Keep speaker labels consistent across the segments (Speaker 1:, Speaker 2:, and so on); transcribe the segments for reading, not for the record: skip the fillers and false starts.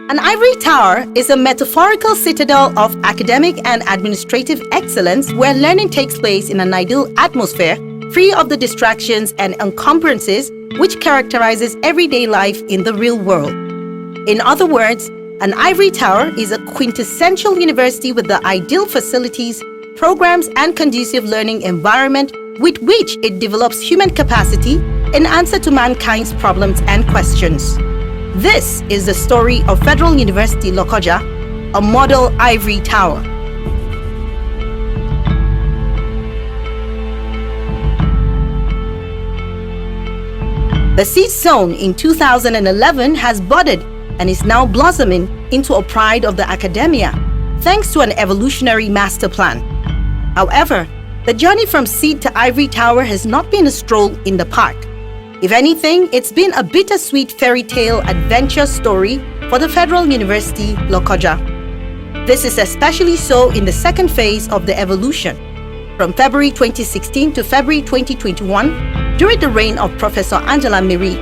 Speaker 1: An ivory tower is a metaphorical citadel of academic and administrative excellence where learning takes place in an ideal atmosphere, free of the distractions and encumbrances which characterizes everyday life in the real world. In other words, an ivory tower is a quintessential university with the ideal facilities, programs, and conducive learning environment with which it develops human capacity in answer to mankind's problems and questions. This is the story of Federal University Lokoja, a model ivory tower. The seed sown in 2011 has budded and is now blossoming into a pride of the academia, thanks to an evolutionary master plan. However, the journey from seed to ivory tower has not been a stroll in the park. If anything, it's been a bittersweet fairy tale adventure story for the Federal University Lokoja. This is especially so in the second phase of the evolution, from February 2016 to February 2021, during the reign of Professor Angela Miri,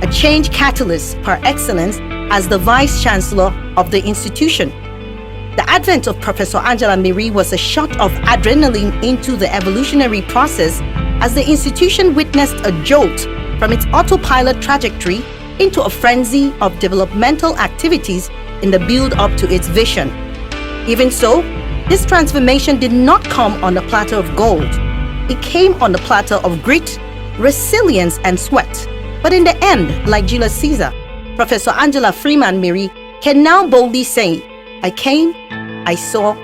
Speaker 1: a change catalyst par excellence as the Vice-Chancellor of the institution. The advent of Professor Angela Miri was a shot of adrenaline into the evolutionary process as the institution witnessed a jolt from its autopilot trajectory into a frenzy of developmental activities in the build-up to its vision. Even so, this transformation did not come on a platter of gold. It came on a platter of grit, resilience, and sweat. But in the end, like Julius Caesar, Professor Angela Freeman Miri can now boldly say, "I came, I saw,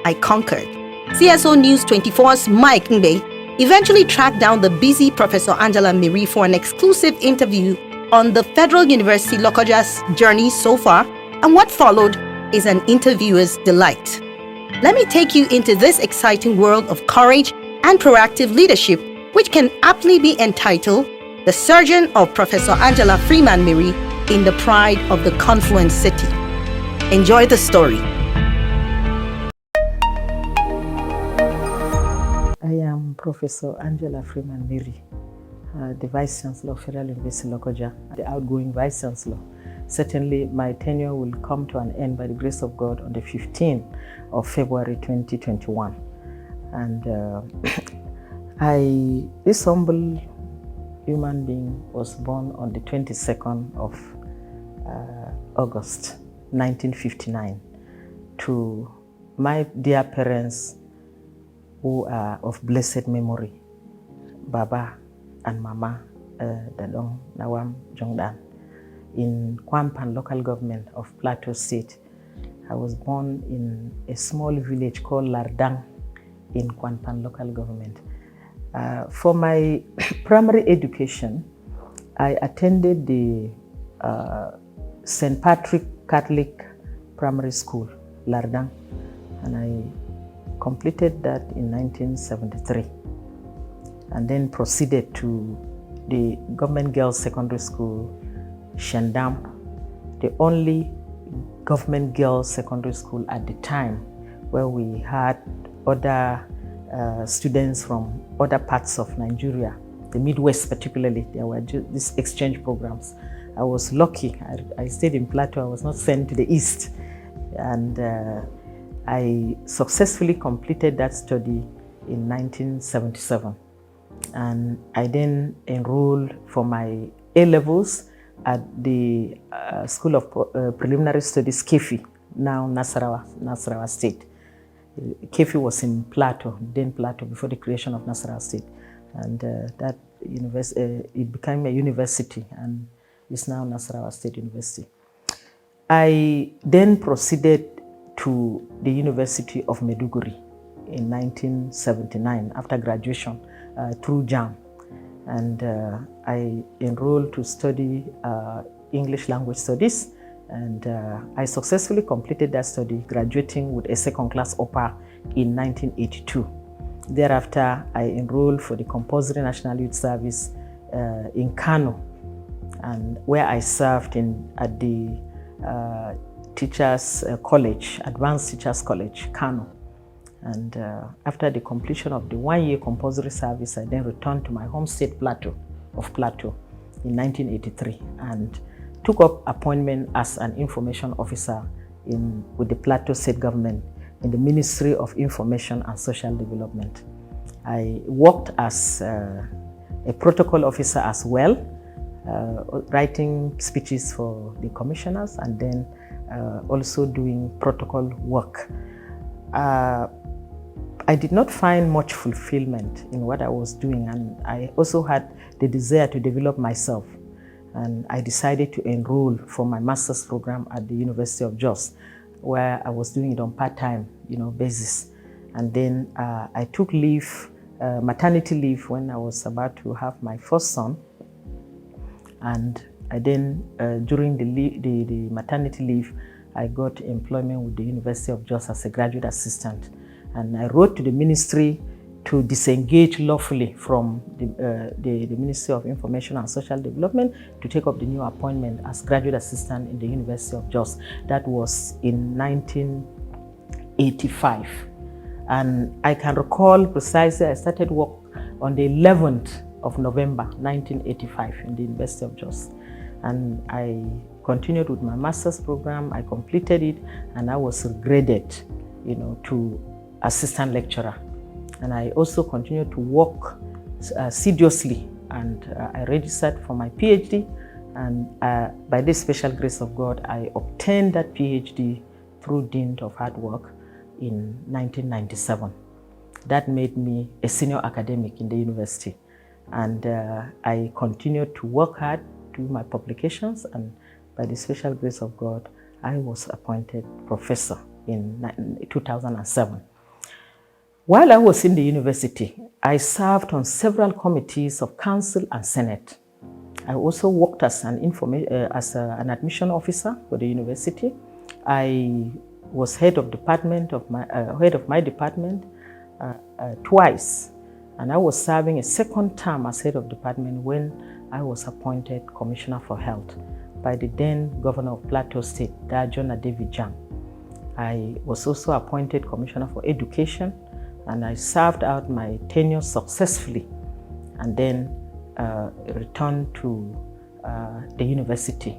Speaker 1: I conquered." CSO News 24's Mike Ngbe eventually tracked down the busy Professor Angela Miri for an exclusive interview on the Federal University Lokoja's journey so far, and what followed is an interviewer's delight. Let me take you into this exciting world of courage and proactive leadership, which can aptly be entitled The Surgeon of Professor Angela Freeman Miri in the Pride of the Confluence City. Enjoy the story.
Speaker 2: I am Professor Angela Freeman Miri, the Vice Chancellor of Federal University Lokoja, the outgoing Vice Chancellor. Certainly, my tenure will come to an end by the grace of God on the 15th of February 2021. And this humble human being was born on the 22nd of August 1959 to my dear parents who are of blessed memory, Baba and Mama Dadong Nawam Jongdan, in Kwampan local government of Plateau State. I was born in a small village called Lardang in Kwampan local government. For my primary education, I attended the St. Patrick Catholic Primary School, Lardang, and I completed that in 1973, and then proceeded to the Government Girls Secondary School, Shandam, the only government girls secondary school at the time, where we had other students from other parts of Nigeria, the Midwest particularly. There were these exchange programs. I was lucky. I stayed in Plateau. I was not sent to the East. And I successfully completed that study in 1977. And I then enrolled for my A-levels at the School of Preliminary Studies, KEFI, now Nasarawa State. KEFI was in Plateau, then Plateau, before the creation of Nasarawa State. And that it became a university, and is now Nasarawa State University. I then proceeded to the University of Maiduguri in 1979 after graduation through JAM. And I enrolled to study English language studies, and I successfully completed that study, graduating with a second-class upper in 1982. Thereafter, I enrolled for the compulsory National Youth Service in Kano, and where I served at the Teachers College, Advanced Teachers College, Kano. And after the completion of the one-year compulsory service, I then returned to my home state, Plateau, in 1983, and took up appointment as an information officer with the Plateau State Government in the Ministry of Information and Social Development. I worked as a protocol officer as well, writing speeches for the commissioners and then also doing protocol work. I did not find much fulfillment in what I was doing, and I also had the desire to develop myself. And I decided to enroll for my master's program at the University of Jos, where I was doing it on part-time, basis. And then I took leave, maternity leave, when I was about to have my first son. And I then, during the maternity leave, I got employment with the University of Jos as a graduate assistant. And I wrote to the ministry to disengage lawfully from the Ministry of Information and Social Development to take up the new appointment as graduate assistant in the University of Jos. That was in 1985. And I can recall precisely, I started work on the 11th of November, 1985 in the University of Jos. And I continued with my master's program, I completed it, and I was graded, to assistant lecturer. And I also continued to work assiduously, and I registered for my PhD, and by this special grace of God, I obtained that PhD through dint of hard work in 1997. That made me a senior academic in the university, and I continued to work hard, do my publications, and by the special grace of God, I was appointed professor in 2007. While I was in the university, I served on several committees of council and senate. I also worked as an admission officer for the university. I was head of my department twice, and I was serving a second term as head of department when I was appointed Commissioner for Health by the then Governor of Plateau State, John David Jam. I was also appointed Commissioner for Education, and I served out my tenure successfully, and then returned to the university,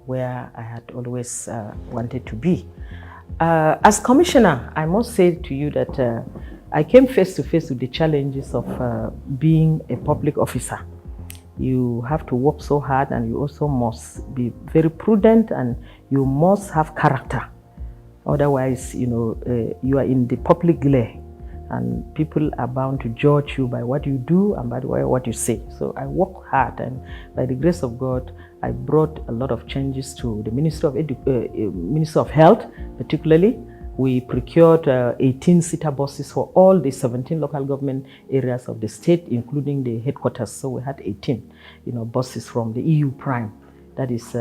Speaker 2: where I had always wanted to be. As commissioner, I must say to you that I came face to face with the challenges of being a public officer. You have to work so hard, and you also must be very prudent, and you must have character. Otherwise, you are in the public glare, and people are bound to judge you by what you do and by what you say. So I worked hard, and by the grace of God, I brought a lot of changes to the Ministry of Health, particularly. We procured 18-seater buses for all the 17 local government areas of the state, including the headquarters. So we had 18, buses from the EU Prime. That is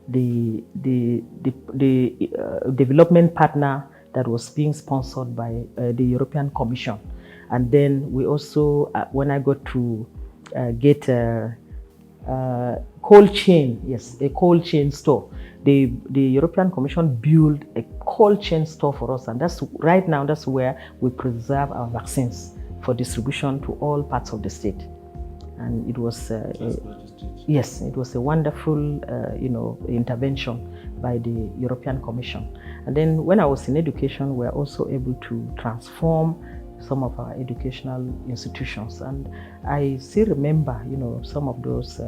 Speaker 2: the development partner that was being sponsored by the European Commission. And then we also, when I got to get a cold chain, a cold chain store. The European Commission built a cold chain store for us, and that's right now, that's where we preserve our vaccines for distribution to all parts of the state. And it was yes, it was a wonderful intervention by the European Commission. And then when I was in education, we were also able to transform some of our educational institutions. And I still remember, some of those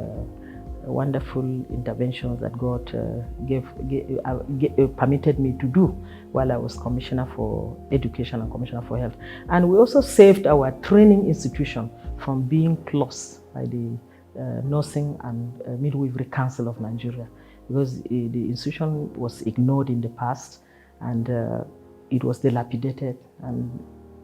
Speaker 2: wonderful interventions that God permitted me to do while I was Commissioner for Education and Commissioner for Health. And we also saved our training institution from being closed by the Nursing and Midwifery Council of Nigeria, because the institution was ignored in the past, and it was dilapidated, and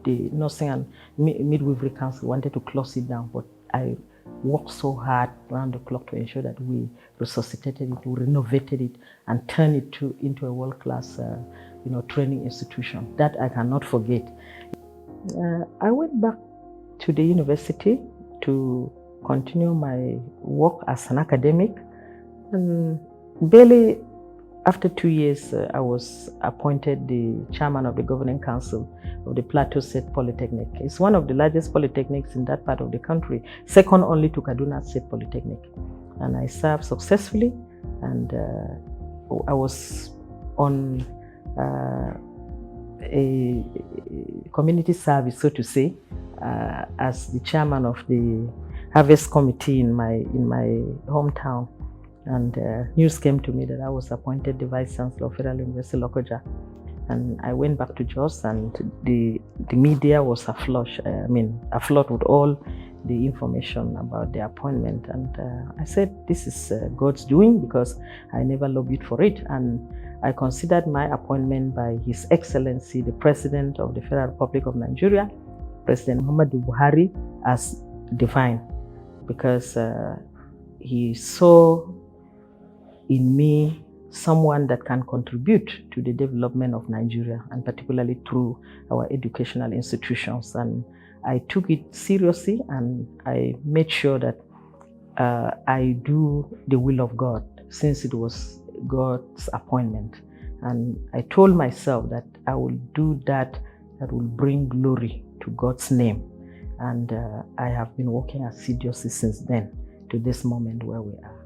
Speaker 2: the Nursing and Midwifery Council wanted to close it down, but I worked so hard around the clock to ensure that we resuscitated it, we renovated it, and turned it into a world-class training institution. That I cannot forget. I went back to the university to continue my work as an academic, and barely after 2 years, I was appointed the chairman of the governing council of the Plateau State Polytechnic. It's one of the largest polytechnics in that part of the country, second only to Kaduna State Polytechnic. and I served successfully. And I was on a community service, so to say, as the chairman of the harvest committee in my hometown. And news came to me that I was appointed the Vice Chancellor of Federal University Lokoja. And I went back to Jos, and the media was afloat with all the information about the appointment. And I said, this is God's doing, because I never lobbied for it. And I considered my appointment by His Excellency, the President of the Federal Republic of Nigeria, President Muhammadu Buhari, as divine, because he saw in me someone that can contribute to the development of Nigeria, and particularly through our educational institutions. And I took it seriously, and I made sure that I do the will of God, since it was God's appointment. And I told myself that I will do that will bring glory to God's name. And I have been working assiduously since then to this moment where we are.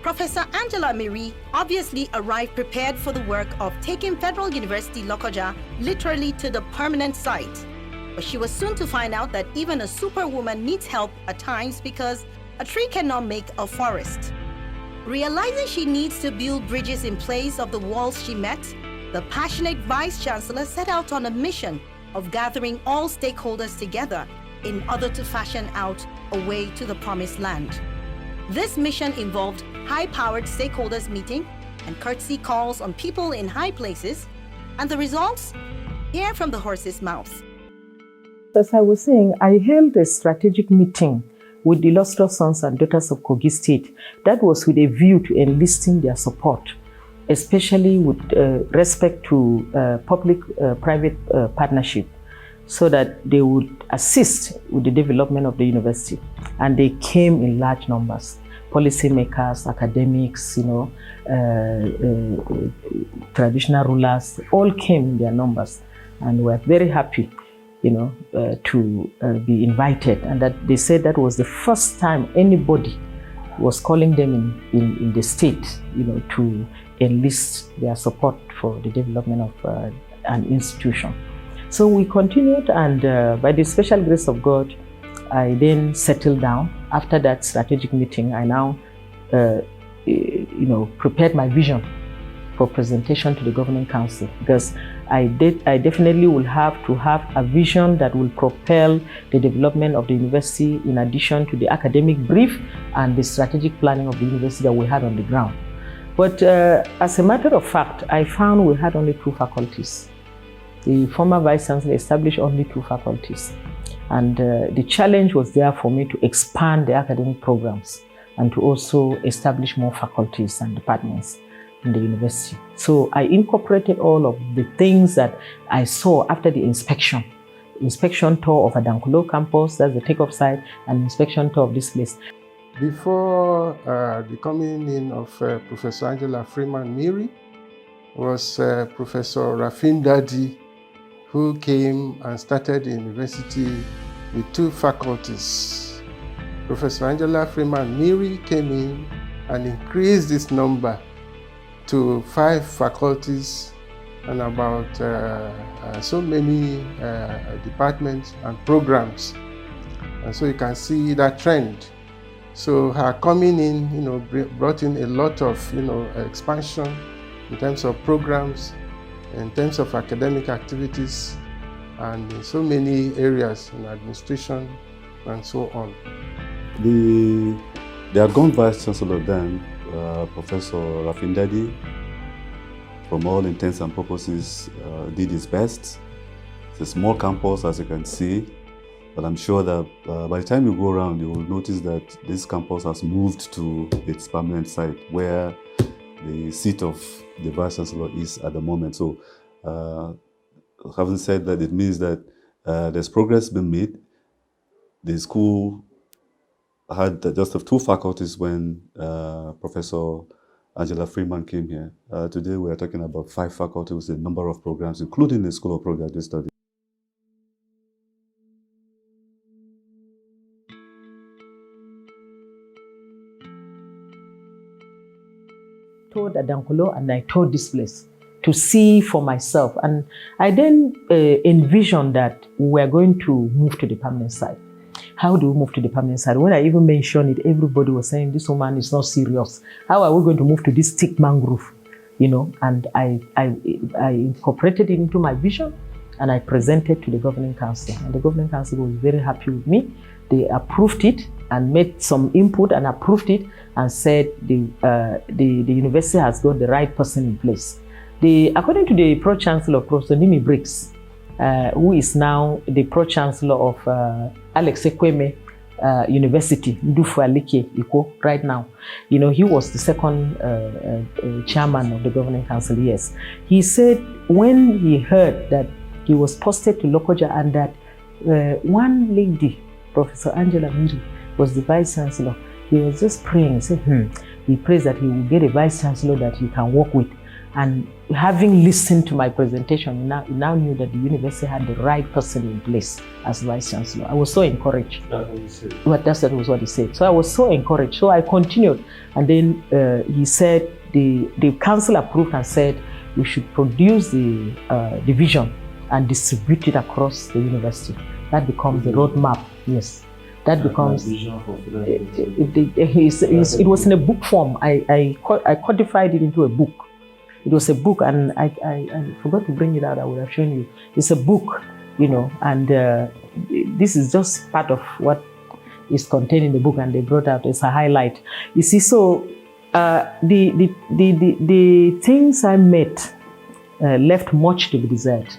Speaker 1: Professor Angela Miri obviously arrived prepared for the work of taking Federal University Lokoja literally to the permanent site. But she was soon to find out that even a superwoman needs help at times, because a tree cannot make a forest. Realizing she needs to build bridges in place of the walls she met, the passionate Vice Chancellor set out on a mission of gathering all stakeholders together in order to fashion out a way to the promised land. This mission involved high-powered stakeholders meeting and courtesy calls on people in high places, and the results? Hear from the horse's mouth.
Speaker 2: As I was saying, I held a strategic meeting with the illustrious sons and daughters of Kogi State. That was with a view to enlisting their support, especially with respect to public-private partnership, so that they would assist with the development of the university. And they came in large numbers. Policymakers, academics, traditional rulers, all came in their numbers, and were very happy, to be invited. And that they said that was the first time anybody was calling them in the state, to enlist their support for the development of an institution. So we continued, and by the special grace of God, I then settled down. After that strategic meeting, I now, prepared my vision for presentation to the Governing Council, because I definitely will have to have a vision that will propel the development of the university, in addition to the academic brief and the strategic planning of the university that we had on the ground. But as a matter of fact, I found we had only 2 faculties. The former Vice Chancellor established only 2 faculties. And the challenge was there for me to expand the academic programs and to also establish more faculties and departments in the university. So I incorporated all of the things that I saw after the inspection tour of Adankulo campus, that's the take-off site, and inspection tour of this place.
Speaker 3: Before the coming in of Professor Angela Freeman Miri was Professor Rafin Dadi, who came and started the university with 2 faculties. Professor Angela Freeman Miri came in and increased this number to 5 faculties and about so many departments and programs. And so you can see that trend. So her coming in, brought in a lot of, expansion in terms of programs, in terms of academic activities, and in so many areas in administration and so on.
Speaker 4: The outgoing Vice Chancellor then, Professor Rafin Dadi, from all intents and purposes, did his best. It's a small campus, as you can see, but I'm sure that by the time you go around, you will notice that this campus has moved to its permanent site, where the seat of the Vice Chancellor is at the moment. So, having said that, it means that there's progress been made. The school had just 2 faculties when Professor Angela Freeman came here. Today we are talking about 5 faculties, a number of programs, including the School of Postgraduate Studies.
Speaker 2: toured Adankolo and I toured this place to see for myself. And I then envisioned that we were going to move to the permanent side. How do we move to the permanent side? When I even mentioned it, everybody was saying, this woman is not serious. How are we going to move to this thick mangrove? You know, and I incorporated it into my vision and I presented to the governing council. And the governing council was very happy with me. They approved it and made some input and approved it and said the university has got the right person in place. According to the Pro-Chancellor, Professor Nimi Briggs, who is now the Pro-Chancellor of Alex Ekweme University, Ndufu Alike Iko, right now. You know, he was the second chairman of the governing council, yes. He said when he heard that he was posted to Lokoja and that one lady, Professor Angela Miri, was the vice chancellor, he was just praying. He said, he prays that he will get a vice chancellor that he can work with. And having listened to my presentation, he now knew that the university had the right person in place as vice chancellor. I was so encouraged. That's what he said. That was what he said. So I was so encouraged. So I continued. And then he said, the council approved and said, we should produce the vision and distribute it across the university. That becomes the roadmap, yes. That becomes, it was in a book form. I codified it into a book. It was a book, and I forgot to bring it out. I would have shown you. It's a book, you know, and this is just part of what is contained in the book, and they brought out as a highlight. You see, so the things I met left much to be desired.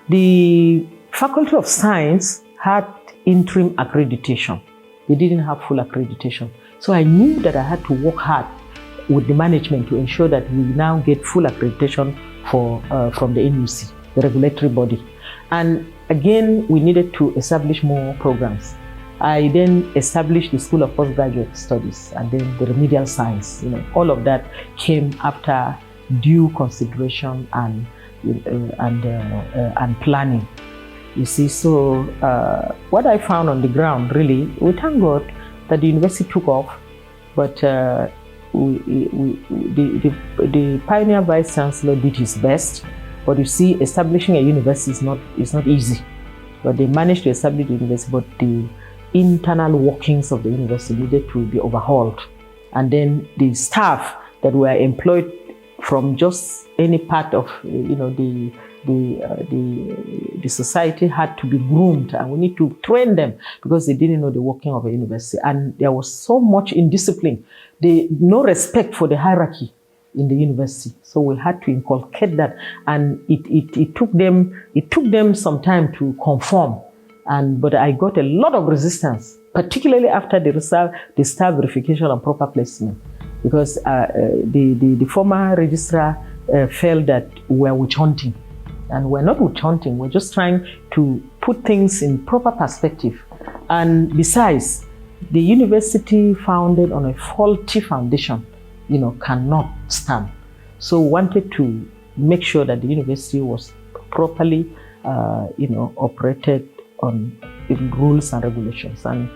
Speaker 2: The Faculty of Science had interim accreditation. They didn't have full accreditation. So I knew that I had to work hard with the management to ensure that we now get full accreditation from the NUC, the regulatory body. And again, we needed to establish more programs. I then established the School of Postgraduate Studies and then the remedial science. You know, all of that came after due consideration and planning. You see, so what I found on the ground, really, we thank God that the university took off, but the pioneer vice chancellor did his best. But you see, establishing a university is not easy. But they managed to establish the university, but the internal workings of the university needed to be overhauled. And then the staff that were employed from just any part of, you know, the society had to be groomed, and we need to train them because they didn't know the working of a university. And there was so much indiscipline, no respect for the hierarchy in the university. So we had to inculcate that, and it took them some time to conform. But I got a lot of resistance, particularly after the staff verification and proper placement, because the former registrar felt that we were witch hunting. And we're not witch hunting, we're just trying to put things in proper perspective. And besides, the university founded on a faulty foundation, you know, cannot stand. So we wanted to make sure that the university was properly, you know, operated on rules and regulations. And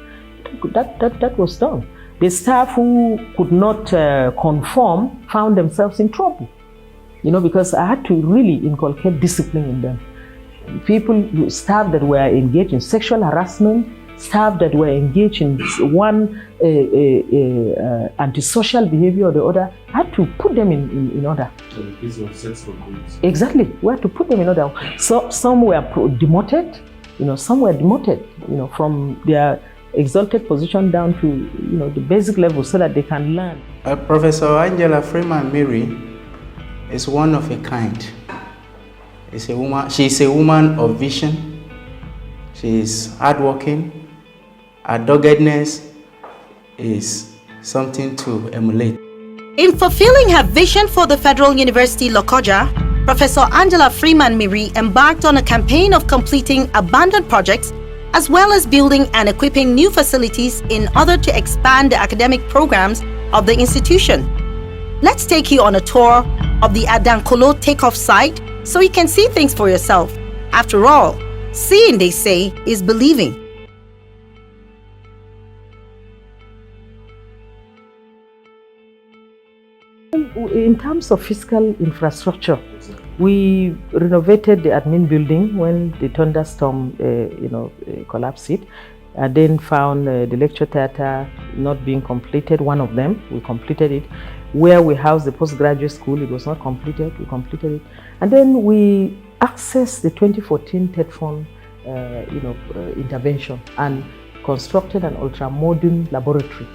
Speaker 2: that was done. The staff who could not conform found themselves in trouble. You know, because I had to really inculcate discipline in them. Staff that were engaged in sexual harassment, staff that were engaged in one antisocial behavior or the other, I had to put them in order. So the case of sex for goods. Exactly, we had to put them in order. So some were demoted, you know, some were demoted, you know, from their exalted position down to, you know, the basic level so that they can learn.
Speaker 5: Professor Angela Freeman Miri is one of a kind. She's a woman of vision. She is hardworking. Her doggedness is something to emulate.
Speaker 1: In fulfilling her vision for the Federal University Lokoja, Professor Angela Freeman Miri embarked on a campaign of completing abandoned projects as well as building and equipping new facilities in order to expand the academic programs of the institution. Let's take you on a tour of the Adankolo takeoff site so you can see things for yourself. After all, seeing, they say, is believing.
Speaker 2: Well, in terms of physical infrastructure, we renovated the admin building when the thunderstorm, collapsed it. And then found the lecture theater not being completed. One of them, we completed it. Where we housed the postgraduate school, it was not completed. We completed it, and then we accessed the 2014 TED Fund, intervention and constructed an ultra-modern laboratory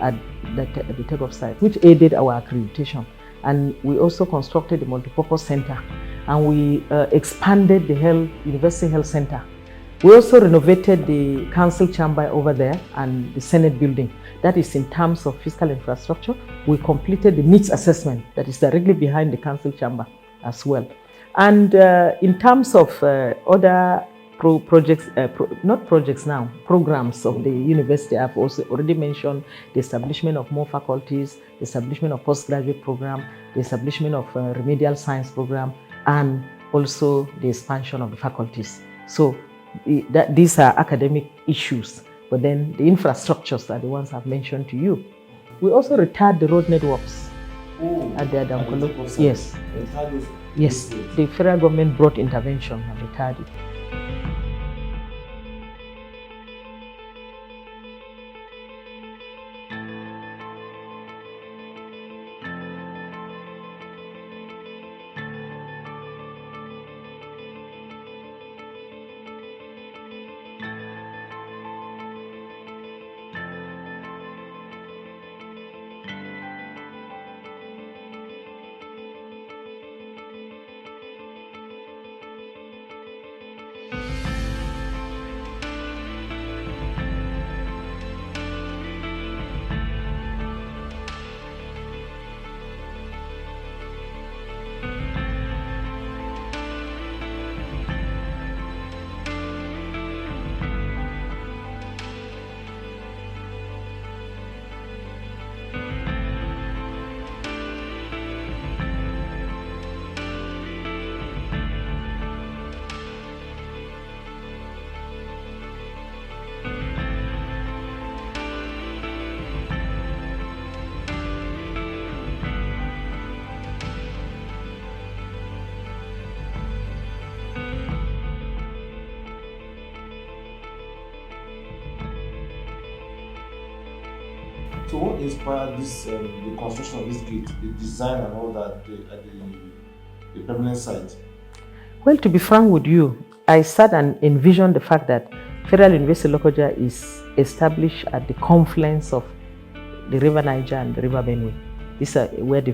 Speaker 2: at the TED site, which aided our accreditation. And we also constructed the multipurpose center, and we expanded the University Health Center. We also renovated the council chamber over there and the Senate building. That is in terms of physical infrastructure. We completed the needs assessment that is directly behind the council chamber as well. And in terms of other programs of the university, I've also already mentioned the establishment of more faculties, the establishment of postgraduate program, the establishment of remedial science program, and also the expansion of the faculties. So these are academic issues, but then the infrastructures are the ones I've mentioned to you. We also retired the road networks at the Adamkolo. Yes. Yes, the federal government brought intervention and retired it.
Speaker 6: So what inspired this, the construction of this gate, the design and all that at the permanent site?
Speaker 2: Well, to be frank with you, I sat and envisioned the fact that Federal University Lokoja is established at the confluence of the River Niger and the River Benue. These are where the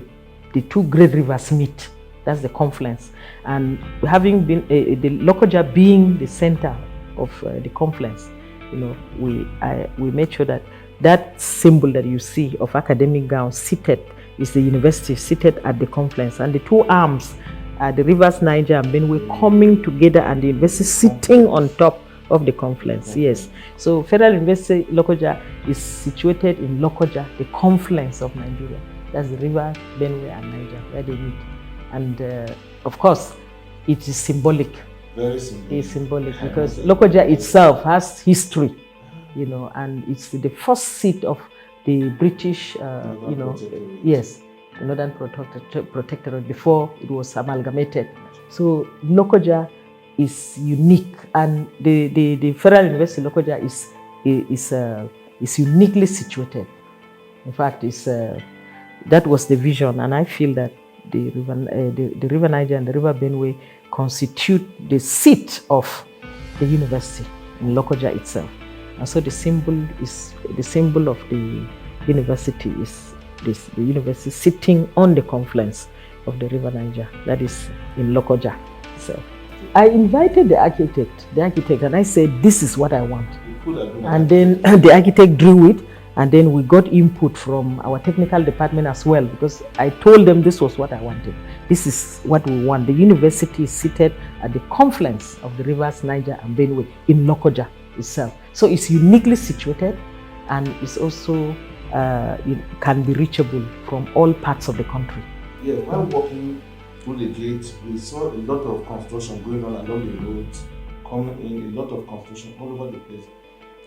Speaker 2: two great rivers meet. That's the confluence. And having been the Lokoja being the center of the confluence, we made sure that that symbol that you see of academic gown seated is the university seated at the confluence, and the two arms are the rivers Niger and Benue coming together, and the university sitting on top of the confluence. Yes. So Federal University Lokoja is situated in Lokoja, the confluence of Nigeria. That's the river Benue and Niger where they meet. And of course, it is symbolic.
Speaker 6: Very symbolic.
Speaker 2: It's symbolic because Lokoja itself has history. And it's the first seat of the British, yes, the Northern Protectorate before it was amalgamated. So Lokoja is unique, and the Federal University Lokoja is uniquely situated. In fact, that was the vision, and I feel that the River Niger and the River Benue constitute the seat of the university in Lokoja itself. And so the symbol of the university is the university sitting on the confluence of the River Niger, that is in Lokoja. So I invited the architect, and I said, this is what I want. And then the architect drew it, and then we got input from our technical department as well, because I told them this was what I wanted. This is what we want. The university is seated at the confluence of the rivers Niger and Benue in Lokoja itself. So it's uniquely situated, and it's also it can be reachable from all parts of the country.
Speaker 6: Yeah, while walking through the gate, we saw a lot of construction going on along the roads, coming in, a lot of construction all over the place.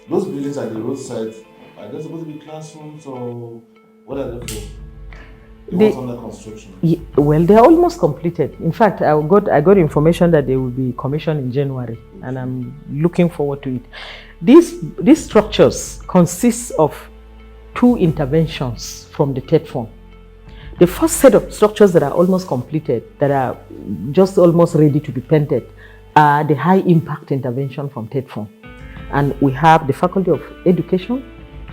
Speaker 6: Those buildings at the roadside, are they supposed to be classrooms, or what are they for? It was under construction.
Speaker 2: Well, they're almost completed. In fact, I got information that they will be commissioned in January, and I'm looking forward to it. These structures consist of 2 interventions from the TED Fund. The first set of structures that are almost completed, that are just almost ready to be painted, are the high impact intervention from TED Fund. And we have the Faculty of Education,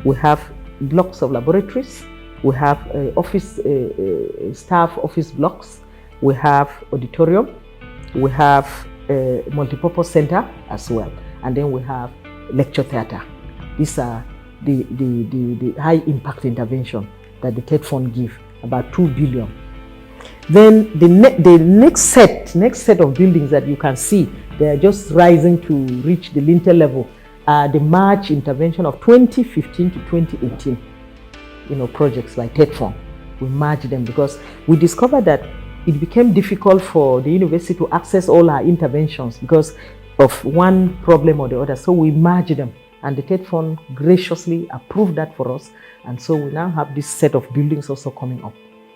Speaker 2: we have blocks of laboratories, we have office staff office blocks, we have auditorium, we have a multipurpose center as well, and then we have lecture theater. These are the high impact intervention that the TED Fund give, about 2 billion. Then the next set of buildings that you can see, they are just rising to reach the lintel level, are the March intervention of 2015 to 2018, projects by TED Fund. We merged them because we discovered that it became difficult for the university to access all our interventions because of one problem or the other. So we merged them, and the TED Fund graciously approved that for us. And so we now have this set of buildings also coming up.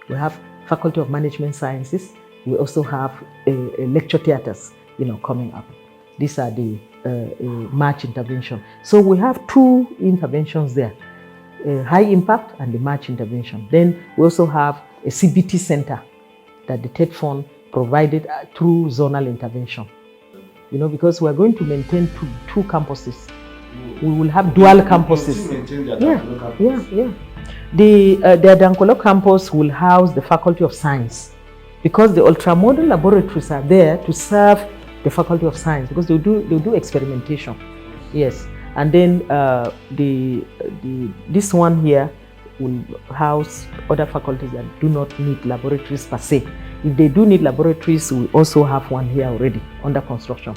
Speaker 2: We have Faculty of Management Sciences. We also have lecture theaters, coming up. These are the March intervention. So we have 2 interventions there, high impact and the March intervention. Then we also have a CBT center that the TED Fund provided through zonal intervention. Because we are going to maintain two campuses. We will have dual campuses. Yeah. The Adankolo campus will house the Faculty of Science, because the ultramodern laboratories are there to serve the Faculty of Science, because they'll do experimentation. Yes, and then this one here will house other faculties that do not need laboratories per se. If they do need laboratories, we also have one here already under construction.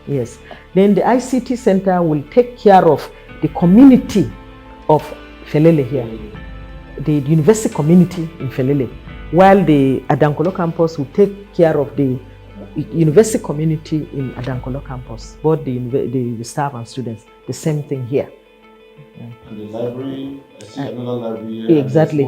Speaker 2: Yes. Then the ICT center will take care of the community of Felele here, the university community in Felele, while the Adankolo campus will take care of the university community in Adankolo campus, both the staff and students. The same thing here.
Speaker 6: And the library, I see another library here.
Speaker 2: Exactly.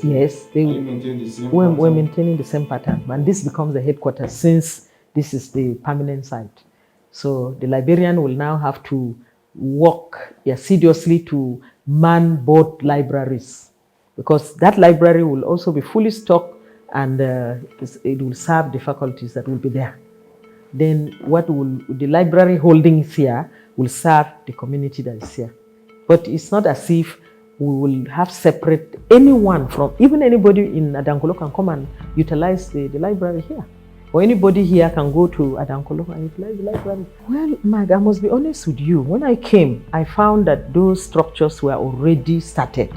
Speaker 2: Yes.
Speaker 6: Maintain the same
Speaker 2: we're maintaining the same pattern. And this becomes the headquarters since this is the permanent site. So the librarian will now have to work assiduously to man both libraries, because that library will also be fully stocked, and it will serve the faculties that will be there. Then the library holdings here will serve the community that is here. But it's not as if we will have separate anyone from, even anybody in Adankolo can come and utilize the library here. Or anybody here can go to Adankolo and utilize the library. Well, Mag, I must be honest with you. When I came, I found that those structures were already started.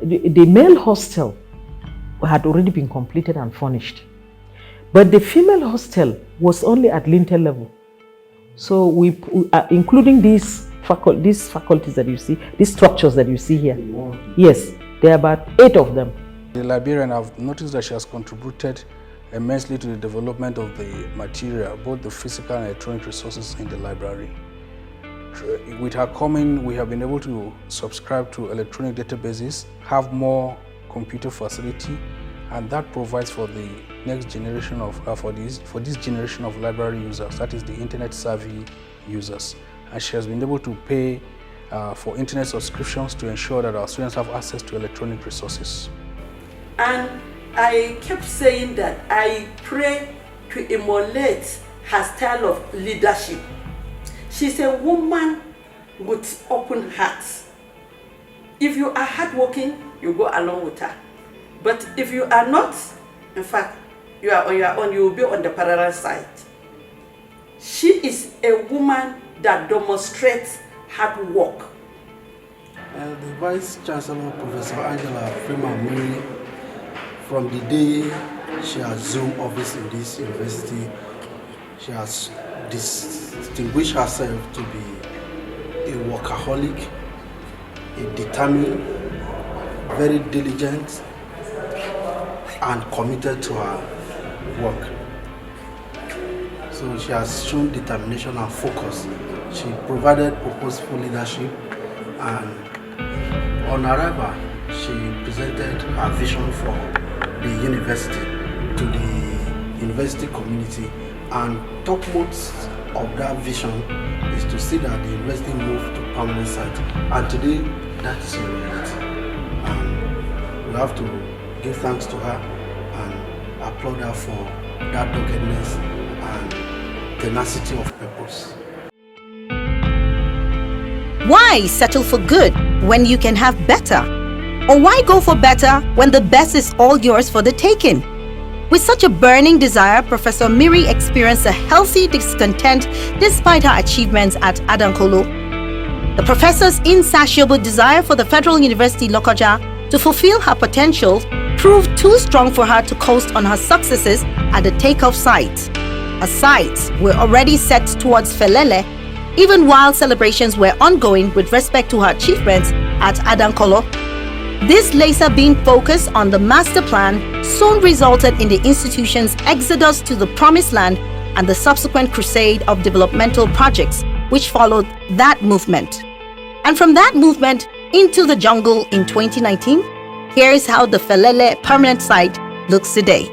Speaker 2: The male hostel had already been completed and furnished. But the female hostel was only at lintel level. So we including these faculties that you see, these structures that you see here. Yes, there are about 8 of them.
Speaker 7: The librarian, I've noticed that she has contributed immensely to the development of the material, both the physical and electronic resources in the library. With her coming, we have been able to subscribe to electronic databases, have more computer facility, and that provides for the next generation of, for this generation of library users, that is the internet savvy users. And she has been able to pay for internet subscriptions to ensure that our students have access to electronic resources.
Speaker 8: And I kept saying that I pray to emulate her style of leadership. She's a woman with open heart. If you are hardworking, you go along with her. But if you are not, in fact, you are on your own, you will be on the parallel side. She is a woman that demonstrates hard work.
Speaker 9: The Vice Chancellor, Professor Angela Freeman Mary, from the day she has assumed office in this university, she has distinguished herself to be a workaholic, a determined, very diligent, and committed to her work. So she has shown determination and focus. She provided purposeful leadership, and on arrival, she presented her vision for the university to the university community, and topmost of that vision is to see that the university move to permanent site. And today, that is a reality. And we have to give thanks to her and applaud her for that doggedness and tenacity of purpose.
Speaker 1: Why settle for good when you can have better? Or why go for better when the best is all yours for the taking? With such a burning desire, Professor Miri experienced a healthy discontent despite her achievements at Adankolo. The professor's insatiable desire for the Federal University Lokoja to fulfill her potential proved too strong for her to coast on her successes at the takeoff site. Her sights were already set towards Felele, even while celebrations were ongoing with respect to her achievements at Adankolo. This laser beam focus on the master plan soon resulted in the institution's exodus to the promised land and the subsequent crusade of developmental projects which followed that movement. And from that movement into the jungle in 2019, here's how the Felele permanent site looks today.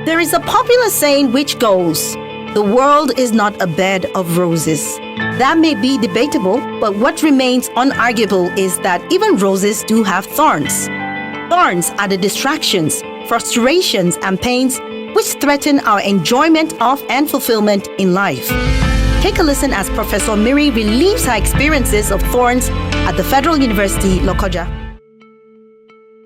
Speaker 1: There is a popular saying which goes, "The world is not a bed of roses." That may be debatable, but what remains unarguable is that even roses do have thorns. Thorns are the distractions, frustrations, and pains which threaten our enjoyment of and fulfillment in life. Take a listen as Professor Miri relieves her experiences of thorns at the Federal University, Lokoja.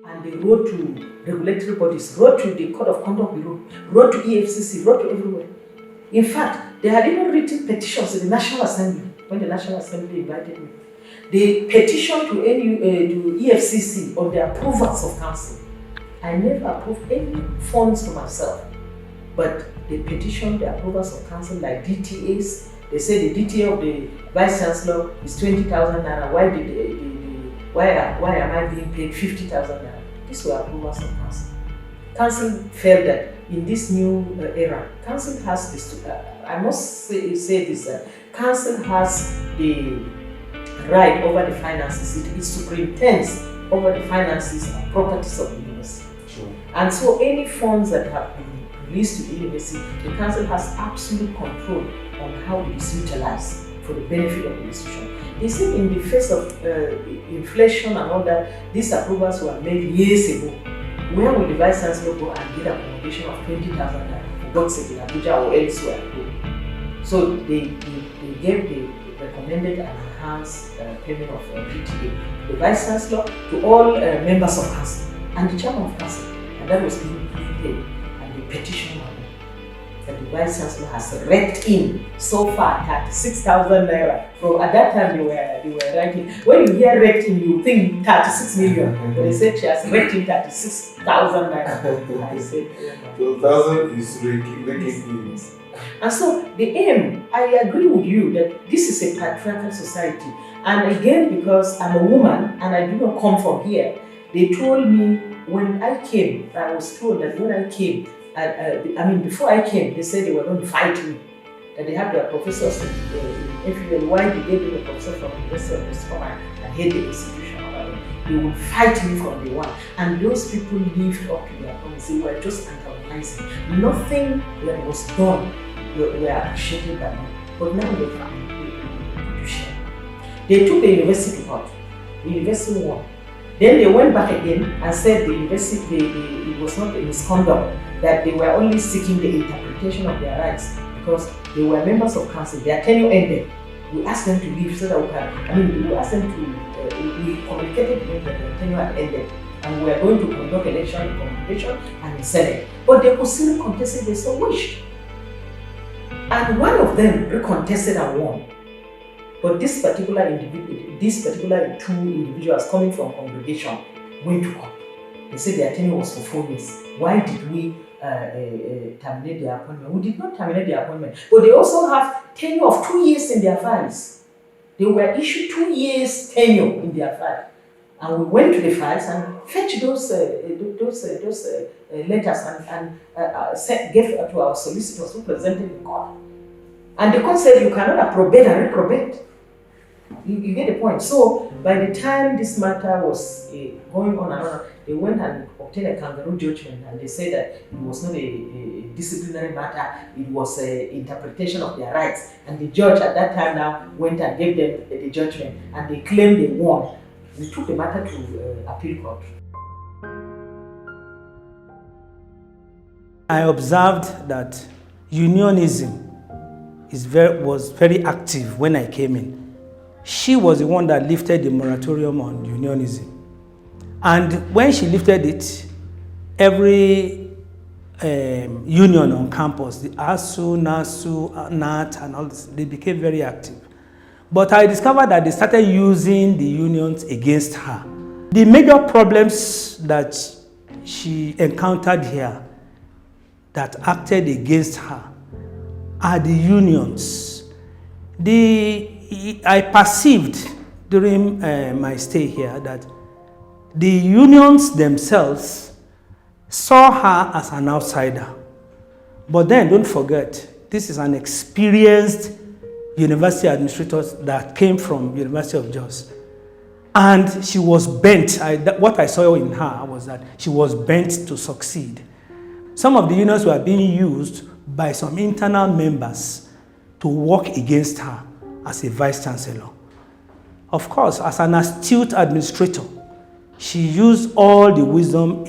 Speaker 2: And they wrote to regulatory bodies, wrote to the Code of Conduct Bureau, wrote to EFCC, wrote to everywhere. In fact, they had even written petitions to the National Assembly when the National Assembly invited me. They petitioned to EFCC on the approvals of council. I never approved any funds for myself, but they petitioned the approvals of council like DTAs. They say the DTA of the Vice Chancellor is 20,000 naira. Why am I being paid 50,000 naira? These were approvals of council. Council felt that in this new era, council has this. I must say this: council has the right over the finances. It superintends over the finances and properties of the university. Sure. And so, any funds that have been released to the university, the council has absolute control on how it is utilized for the benefit of the institution. They say in the face of inflation and all that, these approvals were made years ago. Where will the Vice Chancellor go and get accommodation of 20,000 naira for God's sake in Abuja or elsewhere? So they recommended an enhanced payment of PTA. The Vice Chancellor to all members of council and the chairman of council, and that was being paid, and the petition. that the Vice Chancellor has raked in so far 36,000 naira. From at that time they were writing. When you hear raked in, you think 36 million. But they said she has raked in 36,000 naira. I said,
Speaker 6: so 1,000 is raking in.
Speaker 2: And so the aim, I agree with you that this is a patriarchal society. And again, because I'm a woman and I do not come from here, they told me when I came, I was told that when I came, before I came, they said they were going to fight me. That they have their professors in FUL. Why did they do the professor from the University of West Command and head the institution? They would fight me from day one. And those people lived up to their promise. They were just antagonizing. Nothing that was done were appreciated by me. But now they found to share. They took the university to court. The university won. Then they went back again and said the university, it was not a misconduct, that they were only seeking the interpretation of their rights because they were members of council. Their tenure ended. We asked them to leave so that we can, we asked them to, we communicated to them that their tenure had ended and we were going to conduct election in congregation and in Senate. But they could still contest if they so wished. And one of them recontested and won. But this particular two individuals coming from congregation went to court. They said their tenure was for 4 years. Why did we terminate their appointment? We did not terminate their appointment. But they also have tenure of 2 years in their files. They were issued 2 years tenure in their file. And we went to the files and fetched those letters and gave to our solicitors who presented in court. And the court said you cannot approbate and reprobate. You get the point. So by the time this matter was going on and on, they went and obtained a kangaroo judgment, and they said that it was not a disciplinary matter, it was an interpretation of their rights. And the judge at that time now went and gave them the judgment, and they claimed they won. We took the matter to appeal court.
Speaker 10: I observed that unionism was very active when I came in. She was the one that lifted the moratorium on unionism. And when she lifted it, every union on campus, the ASU, NASU, NAT, and all this, they became very active. But I discovered that they started using the unions against her. The major problems that she encountered here that acted against her are the unions. I perceived during my stay here that the unions themselves saw her as an outsider. But then don't forget, this is an experienced university administrator that came from University of Jos. And she was bent. What I saw in her was that she was bent to succeed. Some of the unions were being used by some internal members to work against her as a vice chancellor. Of course, as an astute administrator, she used all the wisdom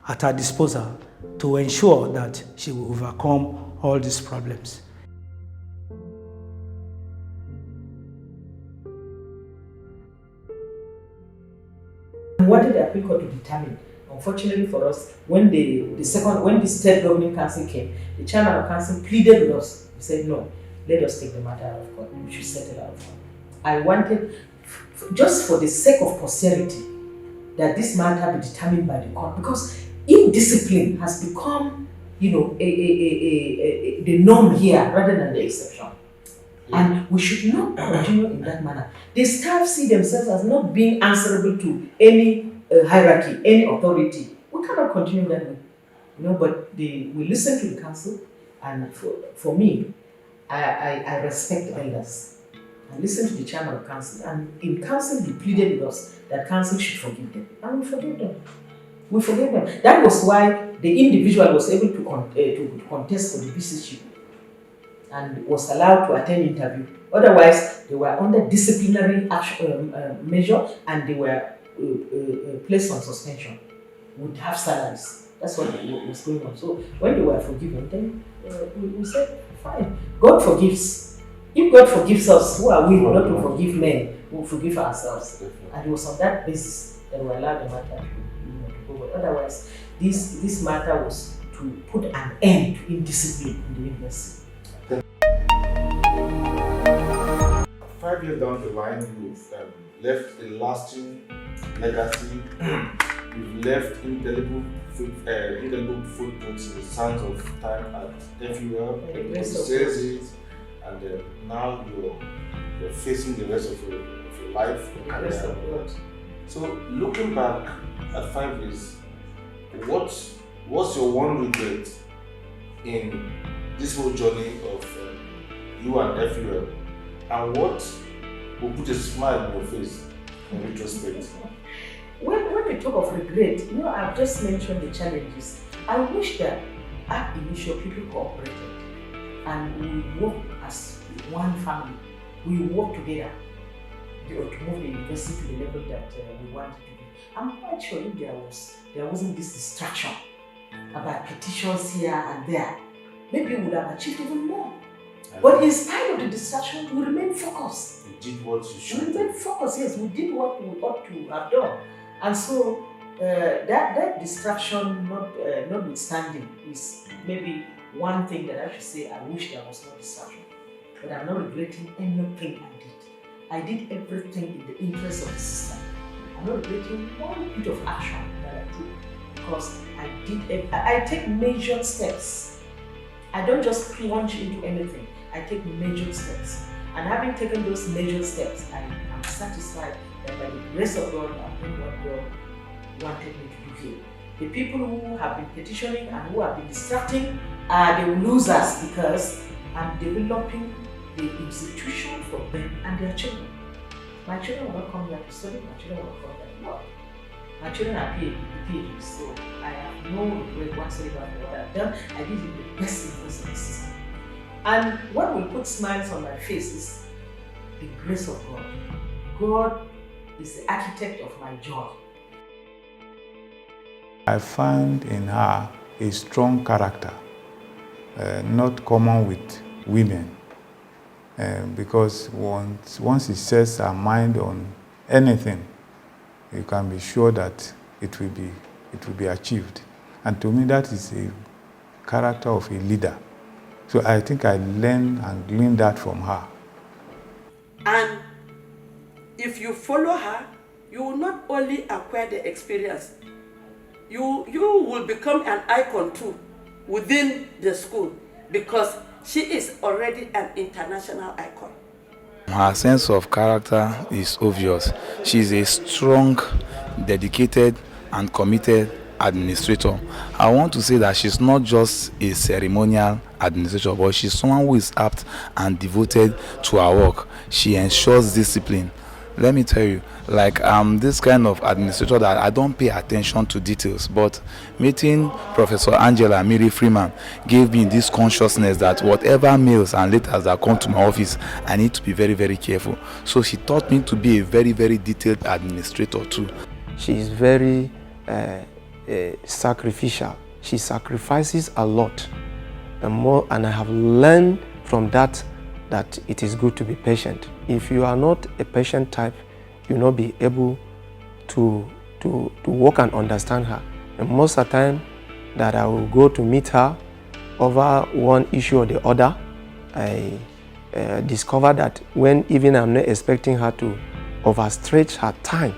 Speaker 10: at her disposal to ensure that she will overcome all these problems.
Speaker 2: We wanted the appeal court to determine. Unfortunately for us, when the state governing council came, the chairman of council pleaded with us. He said, no, let us take the matter out of court. We should settle out of court. I wanted, just for the sake of posterity, that this matter be determined by the court, because indiscipline has become, the norm here rather than the exception. And we should not continue in that manner. The staff see themselves as not being answerable to any hierarchy, any authority. We cannot continue that way. But we listen to the council, and for me, I respect elders. I listen to the chairman of council, and in council he pleaded with us that council should forgive them, and we forgive them. We forgive them. That was why the individual was able to contest for the VCship and was allowed to attend interview. Otherwise, they were under disciplinary action, measure, and they were placed on suspension with half salaries. That's what was going on. So when they were forgiven, then we said, fine, God forgives. If God forgives us, who are we not to forgive men? We will forgive ourselves. And it was on that basis that we allowed the matter to go. But otherwise, this matter was to
Speaker 11: to put an end to indiscipline in the university.
Speaker 6: 5 years down the line, you've left a lasting legacy. You've left indelible footprints in the sands of time at FUL. Everybody says it, and now you're facing the rest of your life. So, looking back at 5 years, what's your one regret in this whole journey of you and FUL, and what will put a smile on your face in retrospect?
Speaker 11: When we talk of regret, I've just mentioned the challenges. I wish that at initial people cooperated and we work as one family. We work together to move the university to the level that we wanted to be. I'm quite sure if there wasn't this distraction about petitions here and there, maybe we would have achieved even more. But in spite of the distraction, we remain focused.
Speaker 6: You did what you should.
Speaker 11: We remain focused, yes, we did what we ought to have done. And so that distraction notwithstanding is maybe one thing that I should say. I wish there was no distraction. But I'm not regretting anything I did. I did everything in the interest of the system. I'm not regretting one bit of action that I took because I take measured steps. I don't just plunge into anything. I take measured steps. And having taken those measured steps, I am satisfied that by the grace of God, I've done what God wanted me to do here. The people who have been petitioning and who have been distracting are the losers because I'm developing the institution for them and their children. My children will not come here to study, my children will come here to work. My children are PhDs, so I have no regret whatsoever for what I've done. I did it in the best interest of the system. And what will put smiles on my face is the grace of God. God is the architect of my joy.
Speaker 12: I find in her a strong character, not common with women, because once she sets her mind on anything, you can be sure that it will be achieved. And to me, that is a character of a leader. So I think I learned and gleaned that from her.
Speaker 8: And if you follow her, you will not only acquire the experience, you will become an icon too within the school because she is already an international icon.
Speaker 13: Her sense of character is obvious. She is a strong, dedicated, and committed administrator. I want to say that she's not just a ceremonial administrator, but she's someone who is apt and devoted to her work. She ensures discipline. Let me tell you, like I'm this kind of administrator that I don't pay attention to details, but meeting Professor Angela Mary Freeman gave me this consciousness that whatever mails and letters that come to my office, I need to be very, very careful. So she taught me to be a very, very detailed administrator too.
Speaker 14: She is very sacrificial. She sacrifices a lot, and I have learned from that it is good to be patient. If you are not a patient type, you'll not be able to work and understand her. And most of the time that I will go to meet her over one issue or the other, I discover that when even I'm not expecting her to overstretch her time,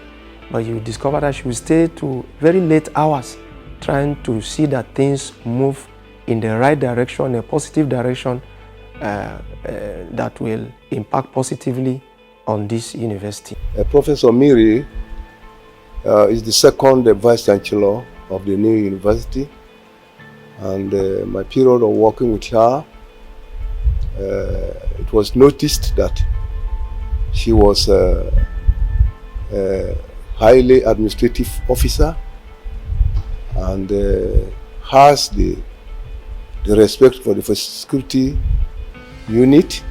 Speaker 14: but you discover that she will stay to very late hours trying to see that things move in the right direction, a positive direction, that will impact positively on this university.
Speaker 15: Professor Miri is the second Vice Chancellor of the new university, and my period of working with her, it was noticed that she was a highly administrative officer and has the respect for the security unit.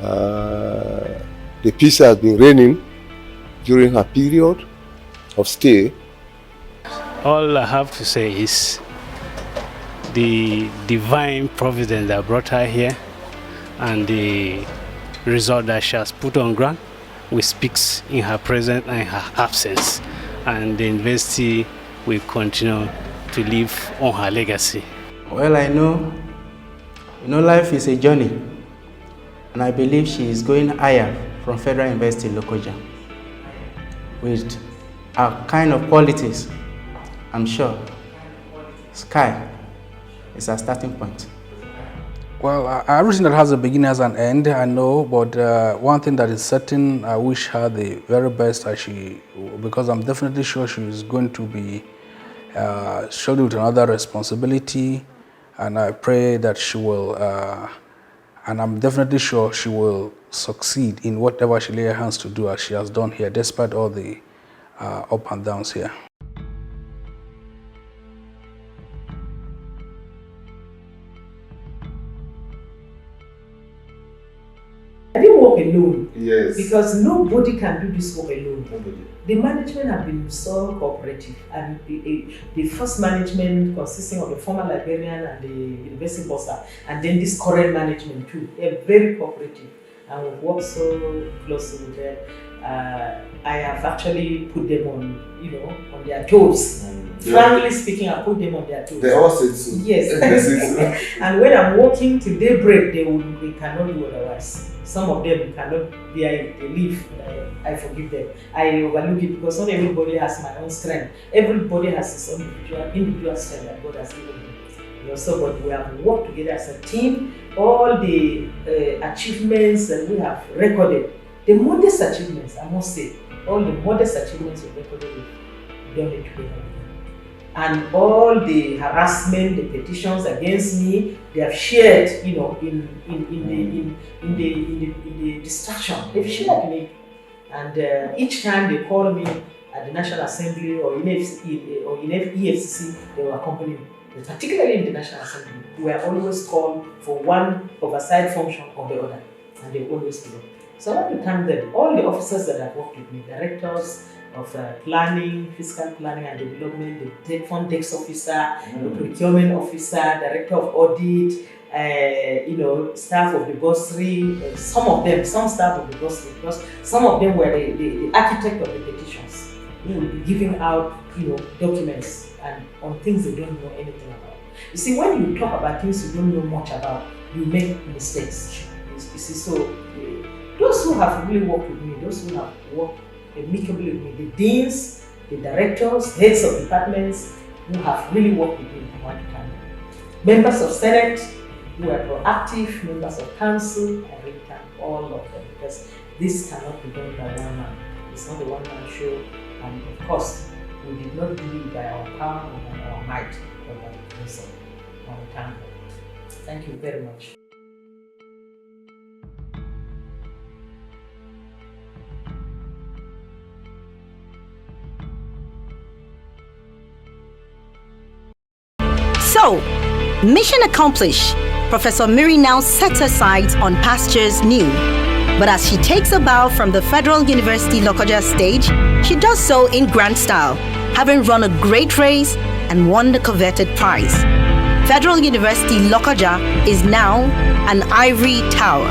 Speaker 15: The peace has been reigning during her period of stay.
Speaker 16: All I have to say is the divine providence that brought her here and the result that she has put on ground, which speaks in her presence and her absence. And the university will continue to live on her legacy?
Speaker 5: Well, I know life is a journey, and I believe she is going higher from Federal University Lokoja with our kind of qualities. I'm sure sky is our starting point.
Speaker 7: Well, everything that has a beginning has an end, I know, but one thing that is certain, I wish her the very best because I'm definitely sure she is going to be scheduled with another responsibility, and I pray that she will, and I'm definitely sure she will succeed in whatever she lay her hands to do as she has done here, despite all the up and downs here.
Speaker 11: I didn't work alone.
Speaker 6: Yes.
Speaker 11: Because nobody can do this work alone.
Speaker 6: Nobody.
Speaker 11: The management have been so cooperative, and the first management consisting of the former librarian and the university bursar, and then this current management too, they're very cooperative, and we've worked so closely with them. I have actually put them on their toes. Frankly speaking, I put them on their toes.
Speaker 6: They all say so.
Speaker 11: Yes.
Speaker 6: They say so.
Speaker 11: And when I'm working till daybreak, they cannot do otherwise. Some of them cannot bear it, they leave. I forgive them. I overlook it because not everybody has my own strength. Everybody has his own individual strength that God has given him. But we have worked together as a team. All the achievements that we have recorded, the modest achievements, I must say, all the modest achievements we recorded, we've done it together. And all the harassment, the petitions against me, they have shared, in the distraction. They've shared me, and each time they call me at the National Assembly or in EFCC, they will accompany me. Particularly in the National Assembly, we are always called for one oversight function or the other, and they always do it. So I want to thank them, all the officers that have worked with me, directors of planning, fiscal planning and development, the fund desk officer, the procurement officer, director of audit, staff of the bursary, some staff of the bursary, because some of them were the architect of the petitions, who will be giving out, documents and on things they don't know anything about. You see, when you talk about things you don't know much about, you make mistakes. You see, so those who have really worked with me, those who have worked amicably with me, the deans, the directors, heads of departments who have really worked with me, I want to thank them. Members of Senate who are proactive, members of council, I really thank all of them, because this cannot be done by one man. It's not a one-man show, and of course, we did not do it by our power or by our might, but by the grace of God. I want to thank them. Thank you very much.
Speaker 1: So, mission accomplished. Professor Miri now sets her sights on pastures new. But as she takes a bow from the Federal University Lokoja stage, she does so in grand style, having run a great race and won the coveted prize. Federal University Lokoja is now an ivory tower.